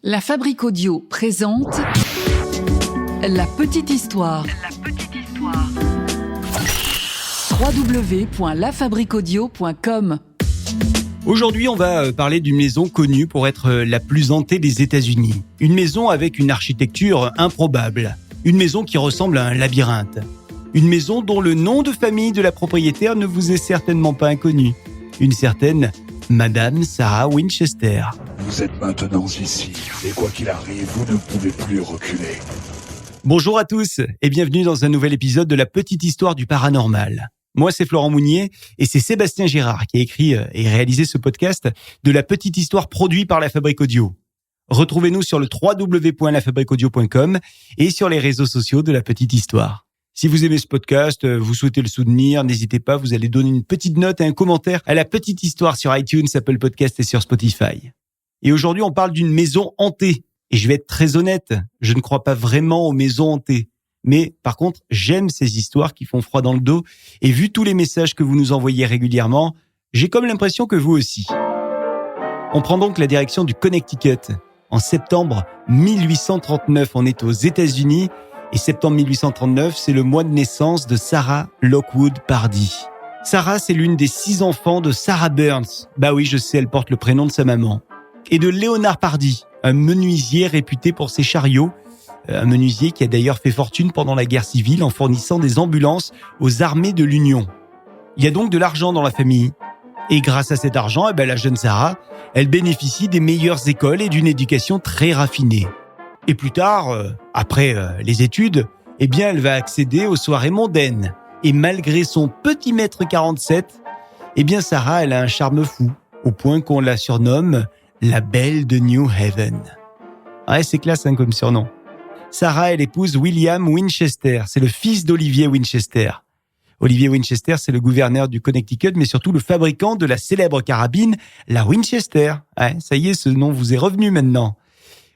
La Fabrique Audio présente La Petite Histoire. www.lafabriqueaudio.com. Aujourd'hui, on va parler d'une maison connue pour être la plus hantée des États-Unis. Une maison avec une architecture improbable. Une maison qui ressemble à un labyrinthe. Une maison dont le nom de famille de la propriétaire ne vous est certainement pas inconnu. Une certaine Madame Sarah Winchester. Vous êtes maintenant ici, et quoi qu'il arrive, vous ne pouvez plus reculer. Bonjour à tous et bienvenue dans un nouvel épisode de La Petite Histoire du Paranormal. Moi, c'est Florent Mounier et c'est Sébastien Girard qui a écrit et réalisé ce podcast de La Petite Histoire produit par La Fabrique Audio. Retrouvez-nous sur le www.lafabriqueaudio.com et sur les réseaux sociaux de La Petite Histoire. Si vous aimez ce podcast, vous souhaitez le soutenir, n'hésitez pas, vous allez donner une petite note et un commentaire à La Petite Histoire sur iTunes, Apple Podcast et sur Spotify. Et aujourd'hui, on parle d'une maison hantée. Et je vais être très honnête, je ne crois pas vraiment aux maisons hantées. Mais par contre, j'aime ces histoires qui font froid dans le dos. Et vu tous les messages que vous nous envoyez régulièrement, j'ai comme l'impression que vous aussi. On prend donc la direction du Connecticut. En septembre 1839, on est aux États-Unis. Et septembre 1839, c'est le mois de naissance de Sarah Lockwood Pardee. Sarah, c'est l'une des 6 enfants de Sarah Burns. Bah oui, je sais, elle porte le prénom de sa maman. Et de Leonard Pardee, un menuisier réputé pour ses chariots. Un menuisier qui a d'ailleurs fait fortune pendant la guerre civile en fournissant des ambulances aux armées de l'Union. Il y a donc de l'argent dans la famille. Et grâce à cet argent, la jeune Sarah, elle bénéficie des meilleures écoles et d'une éducation très raffinée. Et plus tard, après les études, elle va accéder aux soirées mondaines. Et malgré son petit mètre 47, Sarah, elle a un charme fou, au point qu'on la surnomme la Belle de New Haven. Ouais, c'est classe comme surnom. Sarah, elle épouse William Winchester, c'est le fils d'Olivier Winchester. Olivier Winchester, c'est le gouverneur du Connecticut, mais surtout le fabricant de la célèbre carabine, la Winchester. Ouais, ça y est, ce nom vous est revenu maintenant.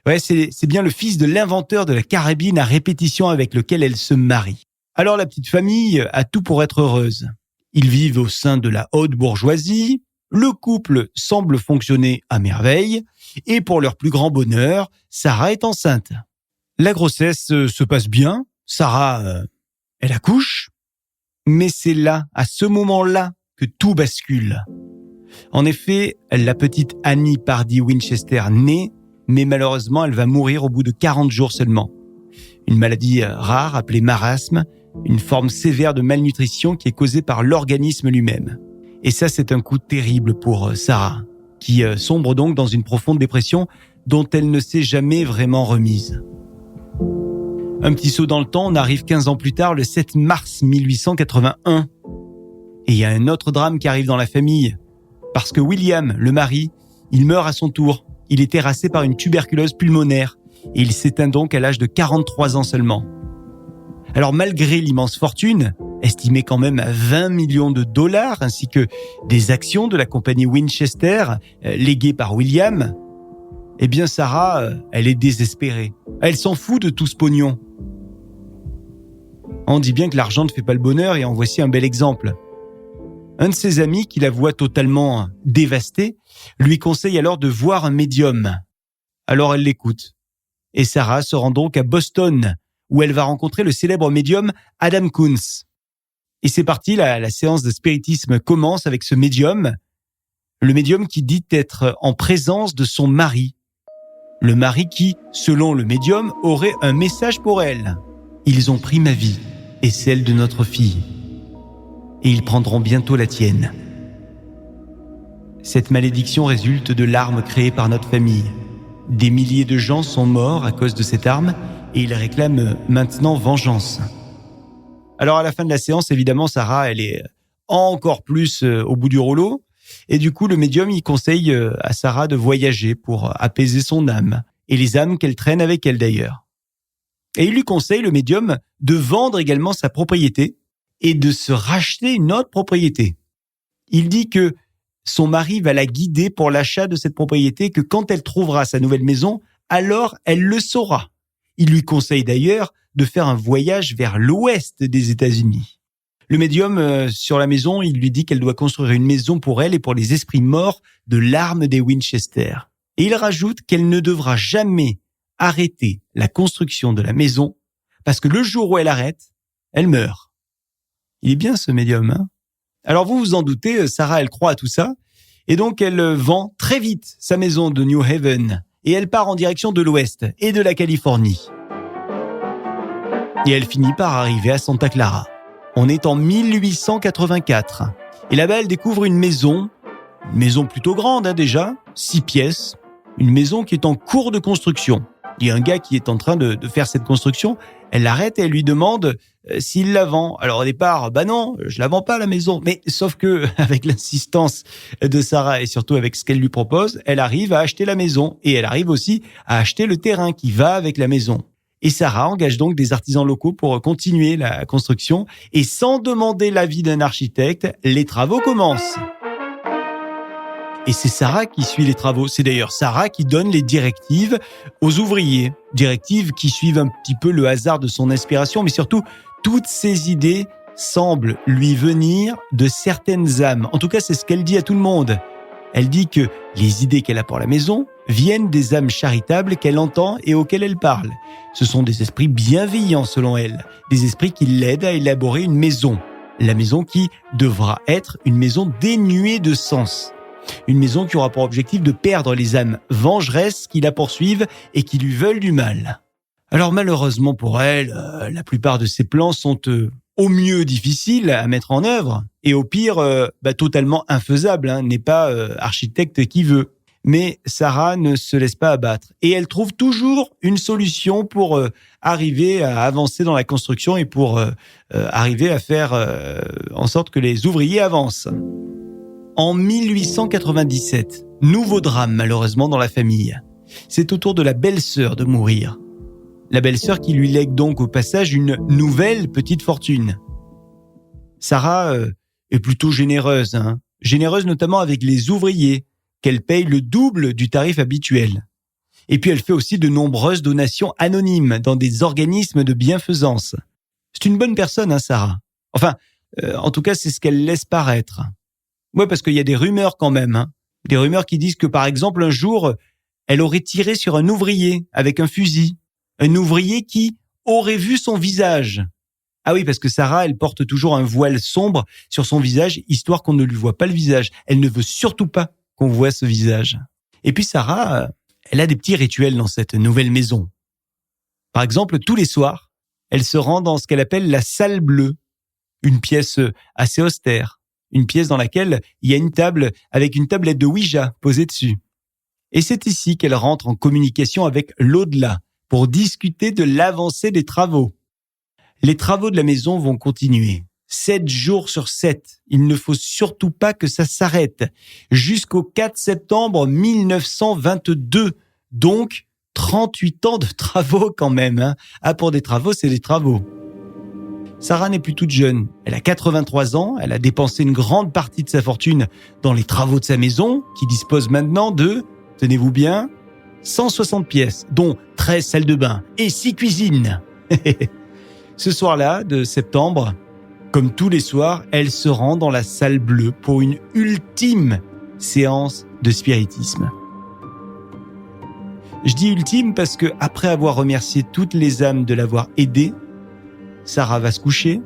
Ouais, c'est bien le fils de l'inventeur de la carabine à répétition avec lequel elle se marie. Alors la petite famille a tout pour être heureuse. Ils vivent au sein de la haute bourgeoisie, le couple semble fonctionner à merveille, et pour leur plus grand bonheur, Sarah est enceinte. La grossesse se passe bien, Sarah, elle accouche, mais c'est là, à ce moment-là, que tout bascule. En effet, la petite Annie Pardee Winchester naît, mais malheureusement, elle va mourir au bout de 40 jours seulement. Une maladie rare appelée marasme, une forme sévère de malnutrition qui est causée par l'organisme lui-même. Et ça, c'est un coup terrible pour Sarah, qui sombre donc dans une profonde dépression dont elle ne s'est jamais vraiment remise. Un petit saut dans le temps, on arrive 15 ans plus tard, le 7 mars 1881. Et il y a un autre drame qui arrive dans la famille, parce que William, le mari, il meurt à son tour. Il est terrassé par une tuberculose pulmonaire et il s'éteint donc à l'âge de 43 ans seulement. Alors malgré l'immense fortune, estimée quand même à 20 millions de dollars, ainsi que des actions de la compagnie Winchester, léguées par William, Sarah, elle est désespérée. Elle s'en fout de tout ce pognon. On dit bien que l'argent ne fait pas le bonheur et en voici un bel exemple. Un de ses amis, qui la voit totalement dévastée, lui conseille alors de voir un médium. Alors elle l'écoute. Et Sarah se rend donc à Boston, où elle va rencontrer le célèbre médium Adam Kunz. Et c'est parti, la séance de spiritisme commence avec ce médium. Le médium qui dit être en présence de son mari. Le mari qui, selon le médium, aurait un message pour elle. Ils ont pris ma vie et celle de notre fille. Et ils prendront bientôt la tienne. Cette malédiction résulte de l'arme créée par notre famille. Des milliers de gens sont morts à cause de cette arme et ils réclament maintenant vengeance. Alors à la fin de la séance, évidemment, Sarah, elle est encore plus au bout du rouleau. Et du coup, le médium, il conseille à Sarah de voyager pour apaiser son âme. Et les âmes qu'elle traîne avec elle d'ailleurs. Et il lui conseille, le médium, de vendre également sa propriété et de se racheter une autre propriété. Il dit que son mari va la guider pour l'achat de cette propriété, que quand elle trouvera sa nouvelle maison, alors elle le saura. Il lui conseille d'ailleurs de faire un voyage vers l'ouest des États-Unis. Le médium, sur la maison, il lui dit qu'elle doit construire une maison pour elle et pour les esprits morts de l'arme des Winchester. Et il rajoute qu'elle ne devra jamais arrêter la construction de la maison parce que le jour où elle arrête, elle meurt. Il est bien ce médium, hein ? Alors vous vous en doutez, Sarah, elle croit à tout ça. Et donc elle vend très vite sa maison de New Haven. Et elle part en direction de l'Ouest et de la Californie. Et elle finit par arriver à Santa Clara. On est en 1884. Et là-bas, elle découvre une maison plutôt grande déjà, 6 pièces. Une maison qui est en cours de construction. Il y a un gars qui est en train de faire cette construction. Elle l'arrête et elle lui demande s'il la vend. Alors au départ, non, je la vends pas la maison. Mais sauf que avec l'insistance de Sarah et surtout avec ce qu'elle lui propose, elle arrive à acheter la maison et elle arrive aussi à acheter le terrain qui va avec la maison. Et Sarah engage donc des artisans locaux pour continuer la construction et sans demander l'avis d'un architecte, les travaux commencent. Et c'est Sarah qui suit les travaux. C'est d'ailleurs Sarah qui donne les directives aux ouvriers. Directives qui suivent un petit peu le hasard de son inspiration, mais surtout, toutes ces idées semblent lui venir de certaines âmes. En tout cas, c'est ce qu'elle dit à tout le monde. Elle dit que les idées qu'elle a pour la maison viennent des âmes charitables qu'elle entend et auxquelles elle parle. Ce sont des esprits bienveillants selon elle, des esprits qui l'aident à élaborer une maison. La maison qui devra être une maison dénuée de sens. Une maison qui aura pour objectif de perdre les âmes vengeresses qui la poursuivent et qui lui veulent du mal. Alors malheureusement pour elle, la plupart de ses plans sont au mieux difficiles à mettre en œuvre et au pire totalement infaisables, n'est pas architecte qui veut. Mais Sarah ne se laisse pas abattre et elle trouve toujours une solution pour arriver à avancer dans la construction et pour arriver à faire en sorte que les ouvriers avancent. En 1897, nouveau drame malheureusement dans la famille. C'est au tour de la belle-sœur de mourir. La belle-sœur qui lui lègue donc au passage une nouvelle petite fortune. Sarah est plutôt généreuse, généreuse notamment avec les ouvriers, qu'elle paye le double du tarif habituel. Et puis elle fait aussi de nombreuses donations anonymes dans des organismes de bienfaisance. C'est une bonne personne, Sarah. Enfin, en tout cas, c'est ce qu'elle laisse paraître. Ouais, parce qu'il y a des rumeurs quand même. Des rumeurs qui disent que, par exemple, un jour, elle aurait tiré sur un ouvrier avec un fusil. Un ouvrier qui aurait vu son visage. Ah oui, parce que Sarah, elle porte toujours un voile sombre sur son visage, histoire qu'on ne lui voit pas le visage. Elle ne veut surtout pas qu'on voit ce visage. Et puis Sarah, elle a des petits rituels dans cette nouvelle maison. Par exemple, tous les soirs, elle se rend dans ce qu'elle appelle la salle bleue. Une pièce assez austère. Une pièce dans laquelle il y a une table avec une tablette de Ouija posée dessus. Et c'est ici qu'elle rentre en communication avec l'au-delà pour discuter de l'avancée des travaux. Les travaux de la maison vont continuer. 7 jours sur 7. Il ne faut surtout pas que ça s'arrête. Jusqu'au 4 septembre 1922. Donc, 38 ans de travaux quand même. Pour des travaux, c'est des travaux. Sarah n'est plus toute jeune. Elle a 83 ans. Elle a dépensé une grande partie de sa fortune dans les travaux de sa maison, qui dispose maintenant de, tenez-vous bien, 160 pièces, dont 13 salles de bain et 6 cuisines. Ce soir-là, de septembre, comme tous les soirs, elle se rend dans la salle bleue pour une ultime séance de spiritisme. Je dis ultime parce que, après avoir remercié toutes les âmes de l'avoir aidée, Sarah va se coucher,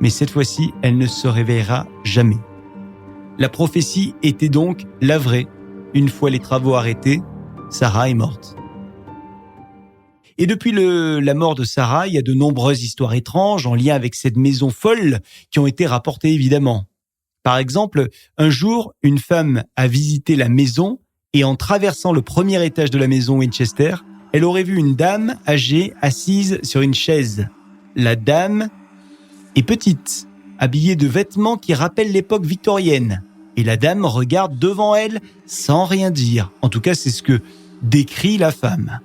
mais cette fois-ci, elle ne se réveillera jamais. La prophétie était donc la vraie. Une fois les travaux arrêtés, Sarah est morte. Et depuis la mort de Sarah, il y a de nombreuses histoires étranges en lien avec cette maison folle qui ont été rapportées évidemment. Par exemple, un jour, une femme a visité la maison et en traversant le premier étage de la maison Winchester, elle aurait vu une dame âgée assise sur une chaise. La dame est petite, habillée de vêtements qui rappellent l'époque victorienne. Et la dame regarde devant elle sans rien dire. En tout cas, c'est ce que décrit la femme.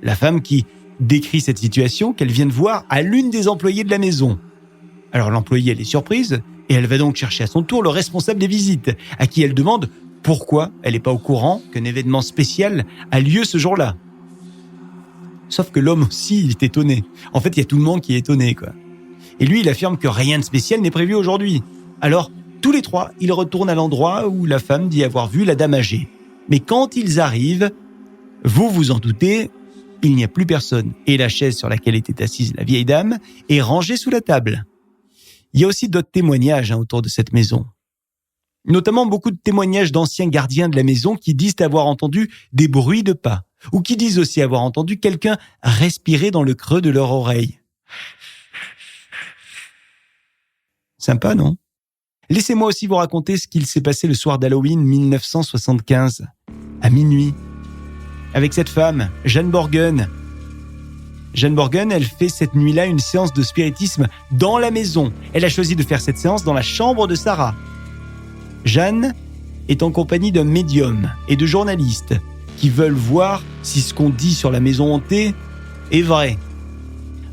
La femme qui décrit cette situation qu'elle vient de voir à l'une des employées de la maison. Alors l'employée, elle est surprise et elle va donc chercher à son tour le responsable des visites, à qui elle demande pourquoi elle n'est pas au courant qu'un événement spécial a lieu ce jour-là. Sauf que l'homme aussi, il est étonné. En fait, il y a tout le monde qui est étonné, quoi. Et lui, il affirme que rien de spécial n'est prévu aujourd'hui. Alors, tous les trois, ils retournent à l'endroit où la femme dit avoir vu la dame âgée. Mais quand ils arrivent, vous vous en doutez, il n'y a plus personne. Et la chaise sur laquelle était assise la vieille dame est rangée sous la table. Il y a aussi d'autres témoignages autour de cette maison. Notamment beaucoup de témoignages d'anciens gardiens de la maison qui disent avoir entendu des bruits de pas, ou qui disent aussi avoir entendu quelqu'un respirer dans le creux de leur oreille. Sympa, non ? Laissez-moi aussi vous raconter ce qu'il s'est passé le soir d'Halloween 1975, à minuit, avec cette femme, Jeanne Borgen. Jeanne Borgen, elle fait cette nuit-là une séance de spiritisme dans la maison. Elle a choisi de faire cette séance dans la chambre de Sarah. Jeanne est en compagnie d'un médium et de journalistes qui veulent voir si ce qu'on dit sur la maison hantée est vrai.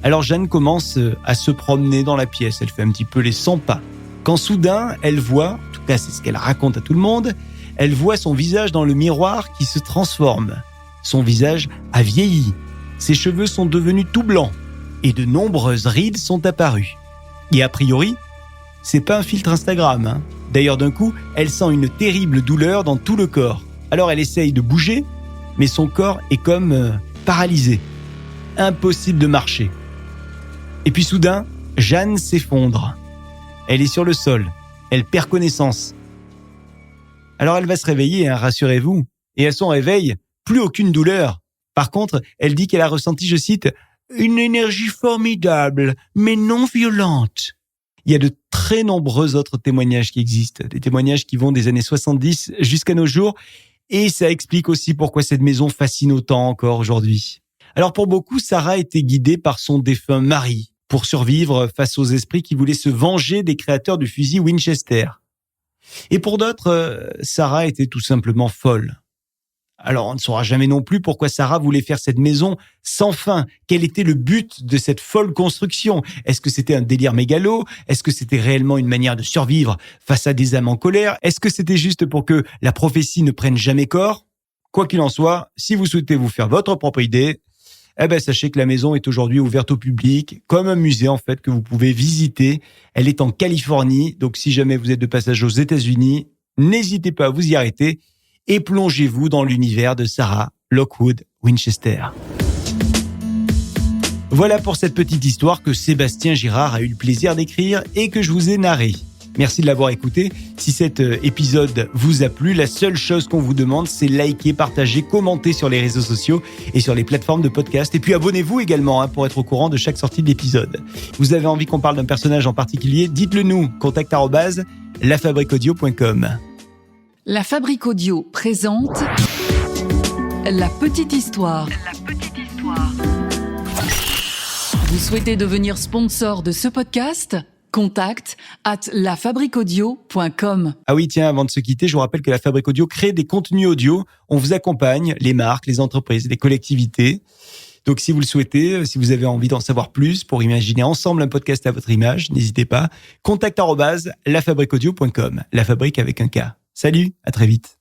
Alors Jeanne commence à se promener dans la pièce, elle fait un petit peu les 100 pas. Quand soudain, elle voit, en tout cas c'est ce qu'elle raconte à tout le monde, elle voit son visage dans le miroir qui se transforme. Son visage a vieilli, ses cheveux sont devenus tout blancs et de nombreuses rides sont apparues. Et a priori, c'est pas un filtre Instagram. D'ailleurs, d'un coup, elle sent une terrible douleur dans tout le corps. Alors elle essaye de bouger, mais son corps est comme paralysé. Impossible de marcher. Et puis soudain, Jeanne s'effondre. Elle est sur le sol. Elle perd connaissance. Alors elle va se réveiller, rassurez-vous. Et à son réveil, plus aucune douleur. Par contre, elle dit qu'elle a ressenti, je cite, « une énergie formidable, mais non violente ». Il y a de très nombreux autres témoignages qui existent, des témoignages qui vont des années 70 jusqu'à nos jours, et ça explique aussi pourquoi cette maison fascine autant encore aujourd'hui. Alors pour beaucoup, Sarah était guidée par son défunt mari pour survivre face aux esprits qui voulaient se venger des créateurs du fusil Winchester. Et pour d'autres, Sarah était tout simplement folle. Alors, on ne saura jamais non plus pourquoi Sarah voulait faire cette maison sans fin. Quel était le but de cette folle construction ? Est-ce que c'était un délire mégalo ? Est-ce que c'était réellement une manière de survivre face à des âmes en colère ? Est-ce que c'était juste pour que la prophétie ne prenne jamais corps ? Quoi qu'il en soit, si vous souhaitez vous faire votre propre idée, sachez que la maison est aujourd'hui ouverte au public, comme un musée en fait que vous pouvez visiter. Elle est en Californie, donc si jamais vous êtes de passage aux États-Unis, n'hésitez pas à vous y arrêter. Et plongez-vous dans l'univers de Sarah Lockwood Winchester. Voilà pour cette petite histoire que Sébastien Girard a eu le plaisir d'écrire et que je vous ai narrée. Merci de l'avoir écouté. Si cet épisode vous a plu, la seule chose qu'on vous demande, c'est liker, partager, commenter sur les réseaux sociaux et sur les plateformes de podcast. Et puis abonnez-vous également pour être au courant de chaque sortie de l'épisode. Vous avez envie qu'on parle d'un personnage en particulier ? Dites-le nous, contact@lafabriqueaudio.com. La Fabrique Audio présente La Petite Histoire. Vous souhaitez devenir sponsor de ce podcast ? contact@lafabriqueaudio.com. Ah oui, tiens, avant de se quitter, je vous rappelle que La Fabrique Audio crée des contenus audio. On vous accompagne, les marques, les entreprises, les collectivités. Donc si vous le souhaitez, si vous avez envie d'en savoir plus pour imaginer ensemble un podcast à votre image, n'hésitez pas. contact@lafabriqueaudio.com. La fabrique avec un K. Salut, à très vite.